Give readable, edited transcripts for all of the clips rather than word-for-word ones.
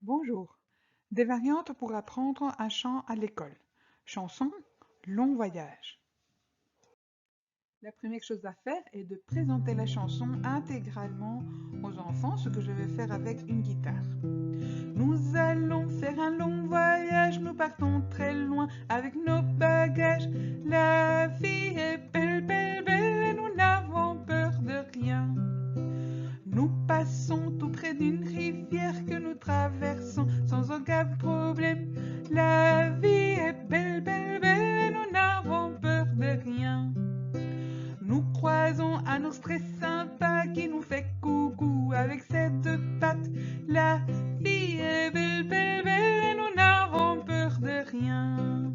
Bonjour. Des variantes pour apprendre un chant à l'école. Chanson, long voyage. La première chose à faire est de présenter la chanson intégralement aux enfants, ce que je vais faire avec une guitare. Nous allons faire un long voyage, nous partons très loin avec nos bagages. La vie est belle, belle, belle et nous n'avons peur de rien. Nous passons tout près d'une rivière que nous traversons sans aucun problème. La vie est belle, belle, belle et nous n'avons peur de rien. Nous croisons un ours très sympa qui nous fait coucou avec ses deux pattes. La vie est belle, belle, belle et nous n'avons peur de rien.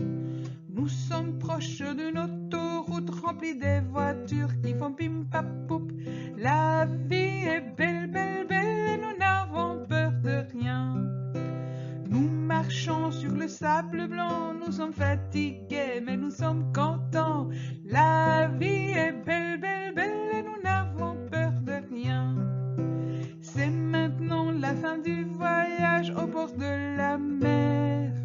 Nous sommes proches d'une autoroute remplie des voitures qui font pim pap poup. La vie est belle, belle, belle et nous n'avons peur de rien. Nous marchons sur le sable blanc, nous sommes fatigués mais nous sommes contents. La vie est belle, belle, belle et nous n'avons peur de rien. C'est maintenant la fin du voyage au bord de la mer.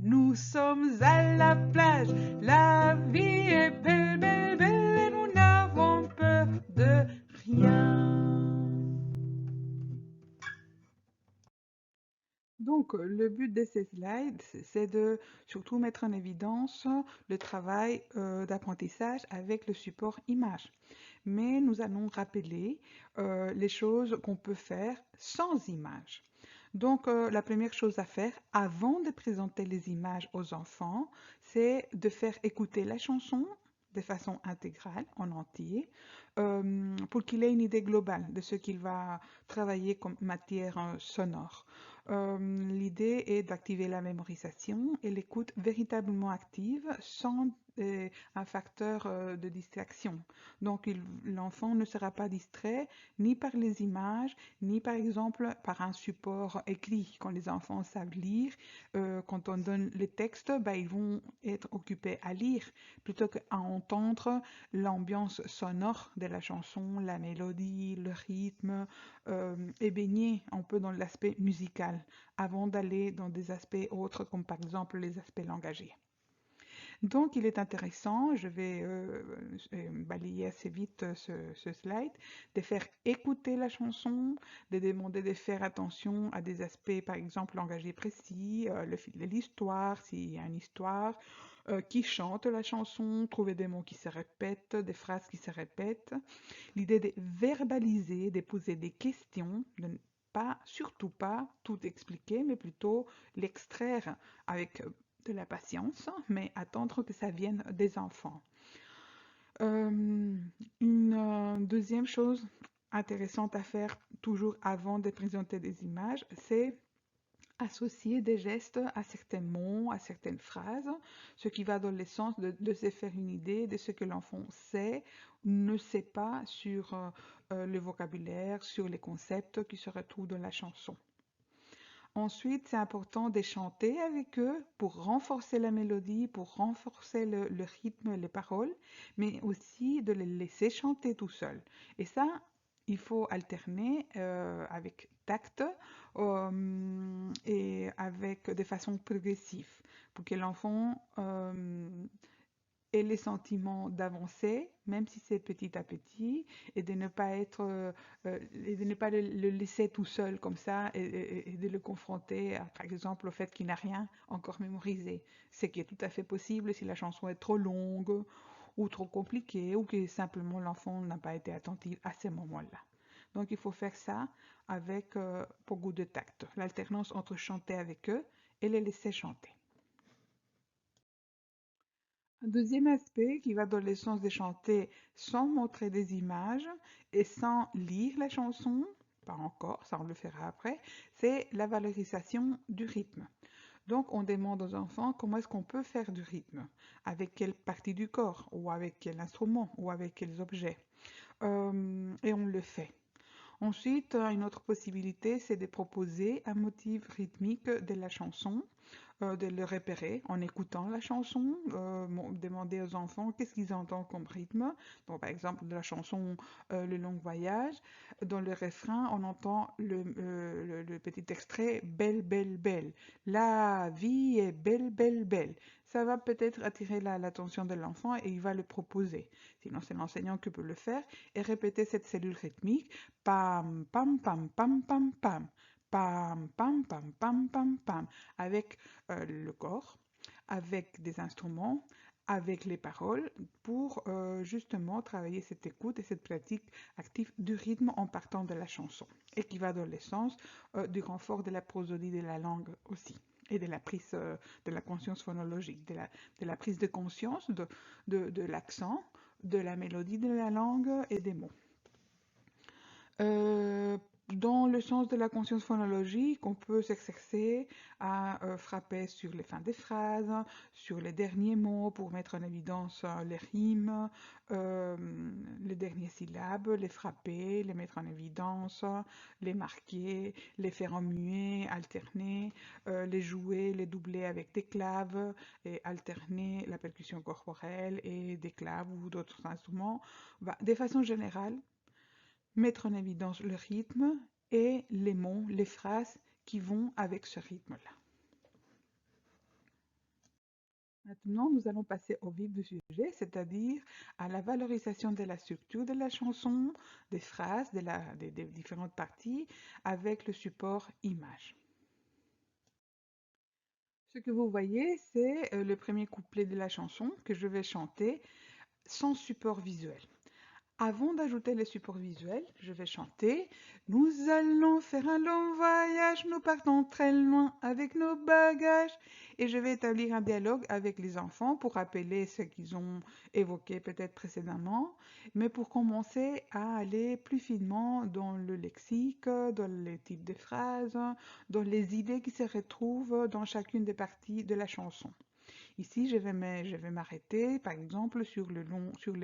Nous sommes à la plage, la vie est belle, belle, belle et nous n'avons peur de rien. Donc, le but de ces slides, c'est de surtout mettre en évidence le travail d'apprentissage avec le support image. Mais nous allons rappeler les choses qu'on peut faire sans images. Donc, la première chose à faire avant de présenter les images aux enfants, c'est de faire écouter la chanson de façon intégrale, en entier, pour qu'il ait une idée globale de ce qu'il va travailler comme matière sonore. L'idée est d'activer la mémorisation et l'écoute véritablement active sans un facteur de distraction. Donc l'enfant ne sera pas distrait ni par les images, ni par exemple par un support écrit. Quand les enfants savent lire, quand on donne les textes, ils vont être occupés à lire plutôt qu'à entendre l'ambiance sonore de la chanson, la mélodie, le rythme, et baigner un peu dans l'aspect musical avant d'aller dans des aspects autres comme par exemple les aspects langagiers. Donc il est intéressant, je vais balayer assez vite ce slide, de faire écouter la chanson, de demander de faire attention à des aspects par exemple langagiers précis, le fil de l'histoire, s'il y a une histoire, qui chante la chanson, trouver des mots qui se répètent, des phrases qui se répètent. L'idée de verbaliser, de poser des questions, de ne pas, surtout pas tout expliquer, mais plutôt l'extraire avec de la patience, mais attendre que ça vienne des enfants. Une deuxième chose intéressante à faire toujours avant de présenter des images, c'est associer des gestes à certains mots, à certaines phrases, ce qui va dans le sens de se faire une idée de ce que l'enfant sait ou ne sait pas sur le vocabulaire, sur les concepts qui se retrouvent dans la chanson. Ensuite, c'est important de chanter avec eux pour renforcer la mélodie, pour renforcer le rythme, les paroles, mais aussi de les laisser chanter tout seuls. Et ça, il faut alterner avec tact et avec de façon progressive pour que l'enfant et les sentiments d'avancer, même si c'est petit à petit, et de ne pas et de ne pas le laisser tout seul comme ça et de le confronter, par exemple, au fait qu'il n'a rien encore mémorisé. Ce qui est tout à fait possible si la chanson est trop longue ou trop compliquée ou que simplement l'enfant n'a pas été attentif à ces moments-là. Donc il faut faire ça avec beaucoup de tact. L'alternance entre chanter avec eux et les laisser chanter. Un deuxième aspect qui va dans le sens de chanter sans montrer des images et sans lire la chanson, pas encore, ça on le fera après, c'est la valorisation du rythme. Donc on demande aux enfants comment est-ce qu'on peut faire du rythme, avec quelle partie du corps, ou avec quel instrument, ou avec quels objets. Et on le fait. Ensuite, une autre possibilité, c'est de proposer un motif rythmique de la chanson, de le repérer en écoutant la chanson, demander aux enfants qu'est-ce qu'ils entendent comme rythme. Donc, par exemple, de la chanson Le Long Voyage, dans le refrain, on entend le petit extrait Belle, belle, belle. La vie est belle, belle, belle. Ça va peut-être attirer l'attention de l'enfant et il va le proposer. Sinon, c'est l'enseignant qui peut le faire et répéter cette cellule rythmique. Pam, pam, pam, pam, pam, pam. Pam, pam, pam, pam, pam, pam. Avec le corps, avec des instruments, avec les paroles, pour justement travailler cette écoute et cette pratique active du rythme en partant de la chanson, et qui va dans le sens du renfort de la prosodie de la langue aussi, et de la prise de la conscience phonologique, de la prise de conscience de l'accent, de la mélodie de la langue et des mots. Euh, Dans le sens de la conscience phonologique, on peut s'exercer à frapper sur les fins des phrases, sur les derniers mots pour mettre en évidence les rimes, euh, les dernières syllabes, les frapper, les mettre en évidence, les marquer, les faire en muet, alterner, les jouer, les doubler avec des claves et alterner la percussion corporelle et des claves ou d'autres instruments. De façon générale, mettre en évidence le rythme et les mots, les phrases qui vont avec ce rythme-là. Maintenant, nous allons passer au vif du sujet, c'est-à-dire à la valorisation de la structure de la chanson, des phrases, des différentes parties, avec le support image. Ce que vous voyez, c'est le premier couplet de la chanson que je vais chanter sans support visuel. Avant d'ajouter les supports visuels, je vais chanter. Nous allons faire un long voyage, nous partons très loin avec nos bagages. Et je vais établir un dialogue avec les enfants pour rappeler ce qu'ils ont évoqué peut-être précédemment, mais pour commencer à aller plus finement dans le lexique, dans les types de phrases, dans les idées qui se retrouvent dans chacune des parties de la chanson. Ici, je vais m'arrêter, par exemple, sur le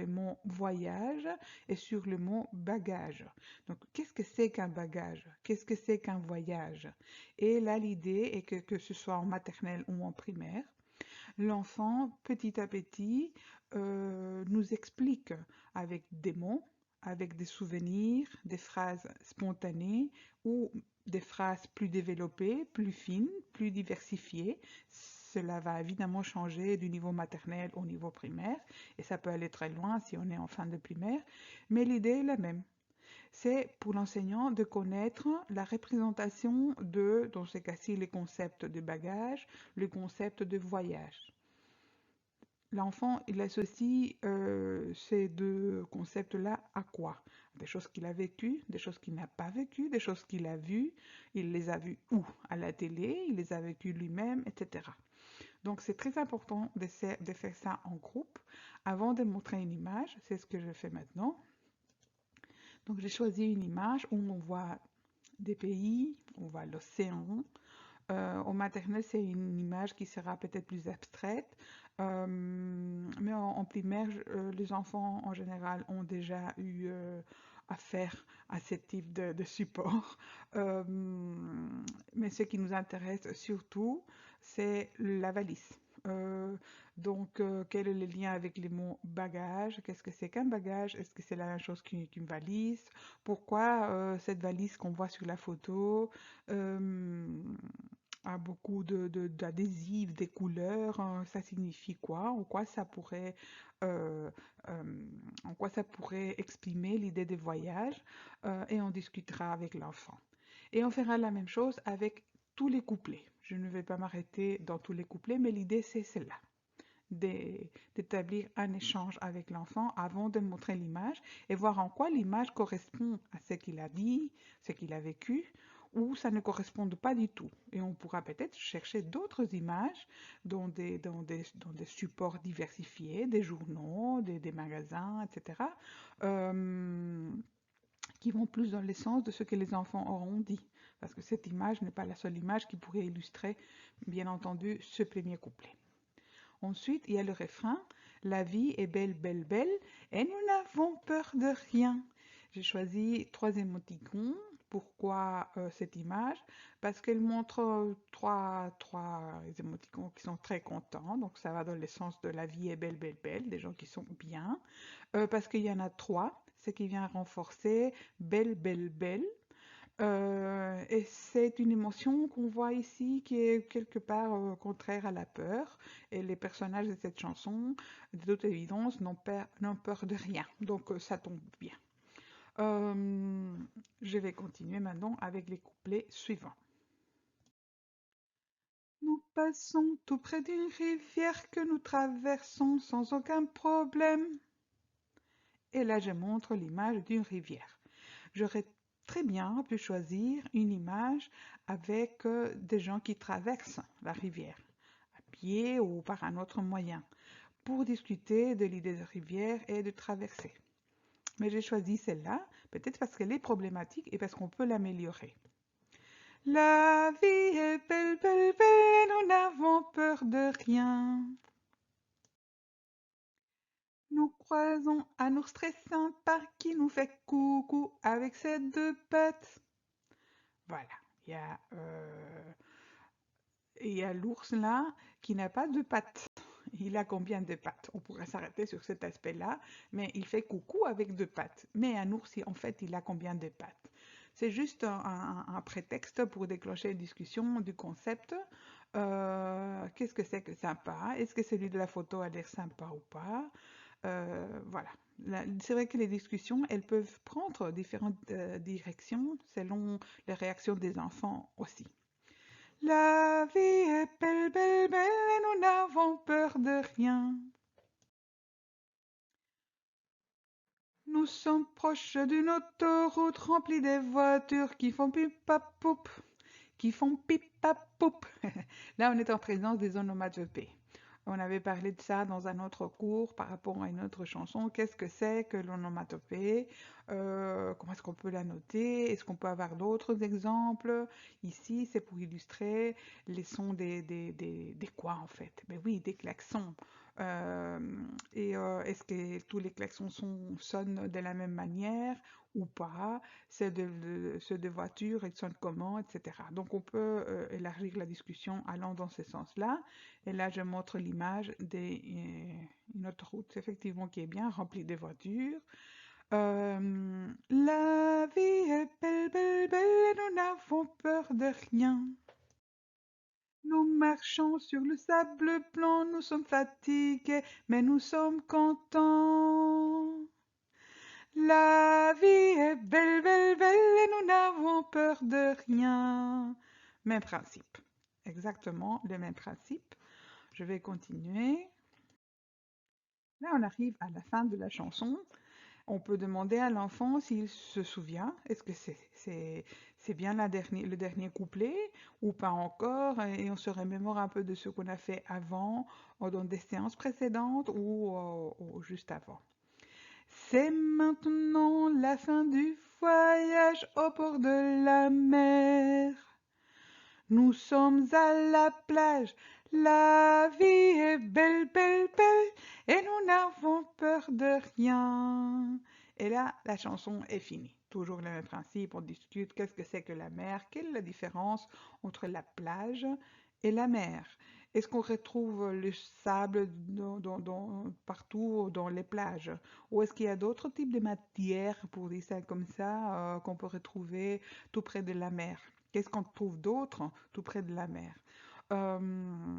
mot voyage et sur le mot bagage. Donc, qu'est-ce que c'est qu'un bagage? Qu'est-ce que c'est qu'un voyage? Et là, l'idée est que ce soit en maternelle ou en primaire, l'enfant, petit à petit, nous explique avec des mots, avec des souvenirs, des phrases spontanées ou des phrases plus développées, plus fines, plus diversifiées. Cela va évidemment changer du niveau maternel au niveau primaire et ça peut aller très loin si on est en fin de primaire, mais l'idée est la même. C'est pour l'enseignant de connaître la représentation de, dans ce cas-ci, les concepts de bagage, le concept de voyage. L'enfant, il associe ces deux concepts-là à quoi? Des choses qu'il a vécues, des choses qu'il n'a pas vécues, des choses qu'il a vues. Il les a vues où? À la télé, il les a vécues lui-même, etc. Donc c'est très important de faire ça en groupe avant de montrer une image. C'est ce que je fais maintenant. Donc j'ai choisi une image où on voit des pays, on voit l'océan. Au maternel, c'est une image qui sera peut-être plus abstraite, mais en primaire, les enfants en général ont déjà eu affaire à ce type de support. Euh, mais ce qui nous intéresse surtout, c'est la valise. Euh, quel est le lien avec les mots bagage? Qu'est-ce que c'est qu'un bagage? Est-ce que c'est la même chose qu'une valise? Pourquoi cette valise qu'on voit sur la photo a beaucoup d'adhésifs, des couleurs? Ça signifie quoi? Euh, euh, en quoi ça pourrait exprimer l'idée de voyage? Et on discutera avec l'enfant. Et on fera la même chose avec tous les couplets. Je ne vais pas m'arrêter dans tous les couplets, mais l'idée c'est celle-là, d'établir un échange avec l'enfant avant de montrer l'image et voir en quoi l'image correspond à ce qu'il a dit, ce qu'il a vécu, ou ça ne correspond pas du tout. Et on pourra peut-être chercher d'autres images dans des supports diversifiés, des journaux, des magasins, etc., euh, qui vont plus dans le sens de ce que les enfants auront dit. Parce que cette image n'est pas la seule image qui pourrait illustrer, bien entendu, ce premier couplet. Ensuite, il y a le refrain. La vie est belle, belle, belle, et nous n'avons peur de rien. J'ai choisi 3 émoticônes. Pourquoi cette image? Parce qu'elle montre trois émoticônes qui sont très contents. Donc ça va dans le sens de la vie est belle, belle, belle, des gens qui sont bien. Parce qu'il y en a trois, ce qui vient renforcer belle, belle, belle. Et c'est une émotion qu'on voit ici qui est quelque part contraire à la peur. Et les personnages de cette chanson, de toute évidence, n'ont peur de rien. Donc ça tombe bien. Euh, je vais continuer maintenant avec les couplets suivants. Nous passons tout près d'une rivière que nous traversons sans aucun problème. Et là, je montre l'image d'une rivière. J'aurais très bien pu choisir une image avec des gens qui traversent la rivière, à pied ou par un autre moyen, pour discuter de l'idée de rivière et de traverser. Mais j'ai choisi celle-là, peut-être parce qu'elle est problématique et parce qu'on peut l'améliorer. La vie est belle, belle, belle, et nous n'avons peur de rien. Nous croisons un ours très sympa qui nous fait coucou avec ses 2 pattes. Voilà, il y a, euh, il y a l'ours là qui n'a pas de pattes. Il a combien de pattes? On pourrait s'arrêter sur cet aspect-là, mais il fait coucou avec 2 pattes. Mais un ours, en fait, il a combien de pattes? C'est juste un prétexte pour déclencher une discussion du concept. Qu'est-ce que c'est que sympa? Est-ce que celui de la photo a l'air sympa ou pas? Voilà. C'est vrai que les discussions, elles peuvent prendre différentes directions selon les réactions des enfants aussi. La vie est belle, belle, belle, et nous n'avons peur de rien. Nous sommes proches d'une autoroute remplie des voitures qui font pip-pap-poup, qui font pip-pap-poup. Là, on est en présence des onomatopées. On avait parlé de ça dans un autre cours par rapport à une autre chanson. Qu'est-ce que c'est que l'onomatopée? Comment est-ce qu'on peut la noter? Est-ce qu'on peut avoir d'autres exemples? Ici, c'est pour illustrer les sons des quoi en fait? Mais oui, des klaxons. Euh, Est-ce que tous les klaxons sonnent de la même manière ou pas? Ceux de voiture, ils sonnent comment, etc. Donc on peut élargir la discussion allant dans ce sens-là. Et là, je montre l'image d'une autoroute, effectivement, qui est bien remplie de voitures. La vie est belle, belle, belle, et nous n'avons peur de rien. Nous marchons sur le sable blanc, nous sommes fatigués, mais nous sommes contents. La vie est belle, belle, belle, et nous n'avons peur de rien. Même principe. Exactement le même principe. Je vais continuer. Là, on arrive à la fin de la chanson. On peut demander à l'enfant s'il se souvient. Est-ce que c'est bien le dernier couplet ou pas encore? Et on se remémore un peu de ce qu'on a fait avant, ou dans des séances précédentes ou juste avant. C'est maintenant la fin du voyage au bord de la mer. Nous sommes à la plage, la vie est belle, belle, belle, et nous n'avons peur de rien. Et là, la chanson est finie. Toujours le même principe, on discute qu'est-ce que c'est que la mer, quelle est la différence entre la plage et la mer. Est-ce qu'on retrouve le sable partout dans les plages? Ou est-ce qu'il y a d'autres types de matières, pour dire ça comme ça, qu'on peut retrouver tout près de la mer? Qu'est-ce qu'on trouve d'autre tout près de la mer? Euh,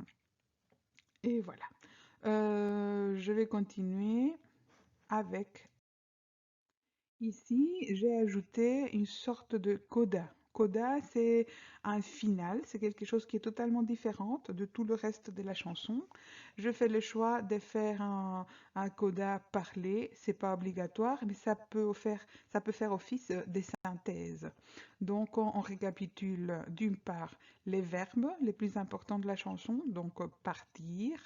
et voilà. Je vais continuer avec ici, j'ai ajouté une sorte de coda. Coda, c'est un final, c'est quelque chose qui est totalement différent de tout le reste de la chanson. Je fais le choix de faire un coda parlé, c'est pas obligatoire, mais ça peut faire office des synthèses. Donc, on récapitule d'une part les verbes les plus importants de la chanson, donc partir,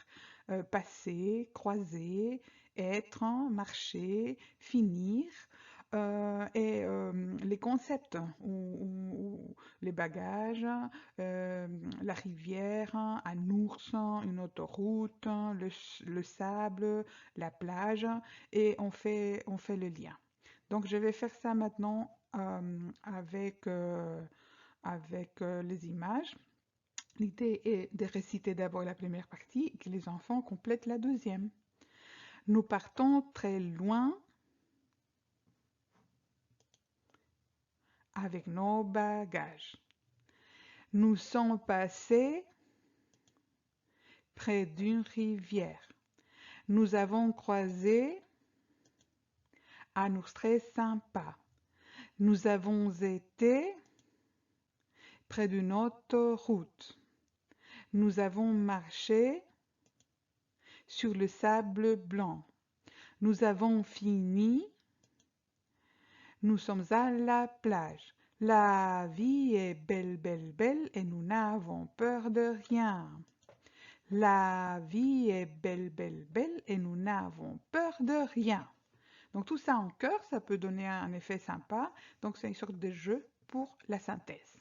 passer, croiser, être, marcher, finir les concepts ou les bagages, la rivière, un ours, une autoroute, le sable, la plage, et on fait le lien. Donc, je vais faire ça maintenant avec les images. L'idée est de réciter d'abord la première partie et que les enfants complètent la deuxième. Nous partons très loin avec nos bagages. Nous sommes passés près d'une rivière. Nous avons croisé un ours très sympa. Nous avons été près d'une autoroute. Nous avons marché sur le sable blanc. Nous avons fini. Nous sommes à la plage. La vie est belle, belle, belle et nous n'avons peur de rien. La vie est belle, belle, belle et nous n'avons peur de rien. Donc tout ça en chœur, ça peut donner un effet sympa. Donc c'est une sorte de jeu pour la synthèse.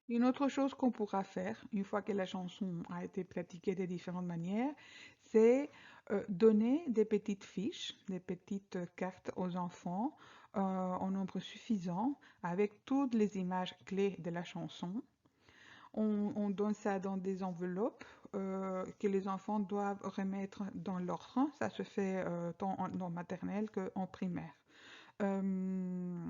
Une autre chose qu'on pourra faire, une fois que la chanson a été pratiquée de différentes manières, c'est donner des petites fiches, des petites cartes aux enfants en nombre suffisant avec toutes les images clés de la chanson. On donne ça dans des enveloppes que les enfants doivent remettre dans l'ordre. Ça se fait tant en maternelle qu'en primaire. Euh,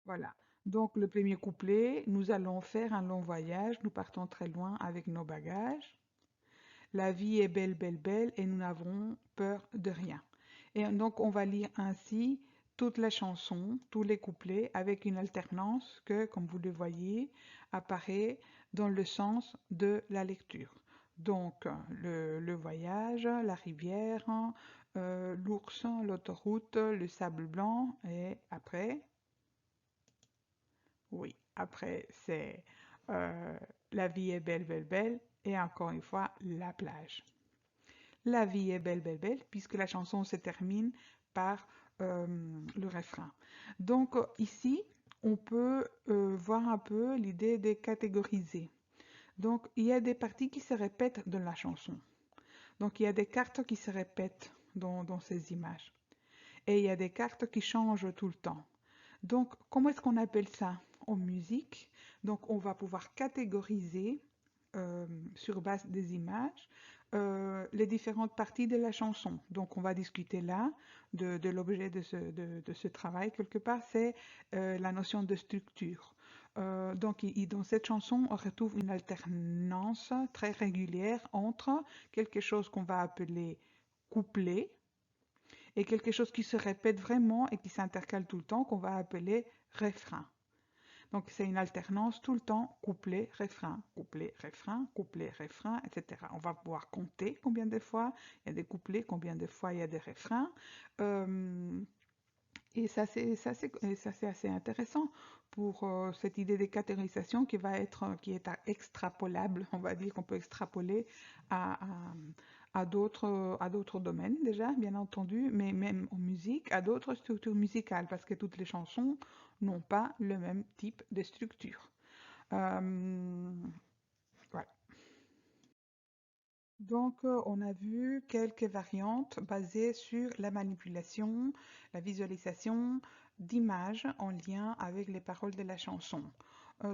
Voilà. Donc le premier couplet, nous allons faire un long voyage, nous partons très loin avec nos bagages. La vie est belle, belle, belle et nous n'avons peur de rien. Et donc on va lire ainsi toute la chanson, tous les couplets avec une alternance que, comme vous le voyez, apparaît dans le sens de la lecture. Donc le voyage, la rivière, l'ours, l'autoroute, le sable blanc et après oui, après, c'est euh, la vie est belle, belle, belle, et encore une fois, la plage. La vie est belle, belle, belle, puisque la chanson se termine par euh, le refrain. Donc ici, on peut voir un peu l'idée de catégoriser. Donc il y a des parties qui se répètent dans la chanson. Donc il y a des cartes qui se répètent dans ces images. Et il y a des cartes qui changent tout le temps. Donc, comment est-ce qu'on appelle ça en musique? Donc, on va pouvoir catégoriser sur base des images les différentes parties de la chanson. Donc, on va discuter là de l'objet de ce travail. Quelque part, c'est la notion de structure. Donc, dans cette chanson, on retrouve une alternance très régulière entre quelque chose qu'on va appeler couplet et quelque chose qui se répète vraiment et qui s'intercale tout le temps, qu'on va appeler refrain. Donc c'est une alternance tout le temps, couplet, refrain, couplet, refrain, couplet, refrain, etc. On va pouvoir compter combien de fois il y a des couplets, combien de fois il y a des refrains. Euh, et ça, c'est assez intéressant pour cette idée de catégorisation qui est extrapolable, on va dire qu'on peut extrapoler à, à d'autres domaines déjà, bien entendu, mais même en musique, à d'autres structures musicales, parce que toutes les chansons n'ont pas le même type de structure. Euh, voilà. Donc, on a vu quelques variantes basées sur la manipulation, la visualisation d'images en lien avec les paroles de la chanson.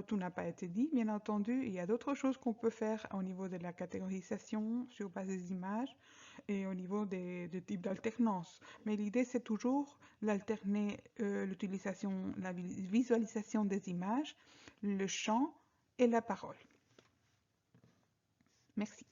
Tout n'a pas été dit, bien entendu. Il y a d'autres choses qu'on peut faire au niveau de la catégorisation sur base des images et au niveau des types d'alternance. Mais l'idée, c'est toujours l'alterner l'utilisation, la visualisation des images, le chant et la parole. Merci.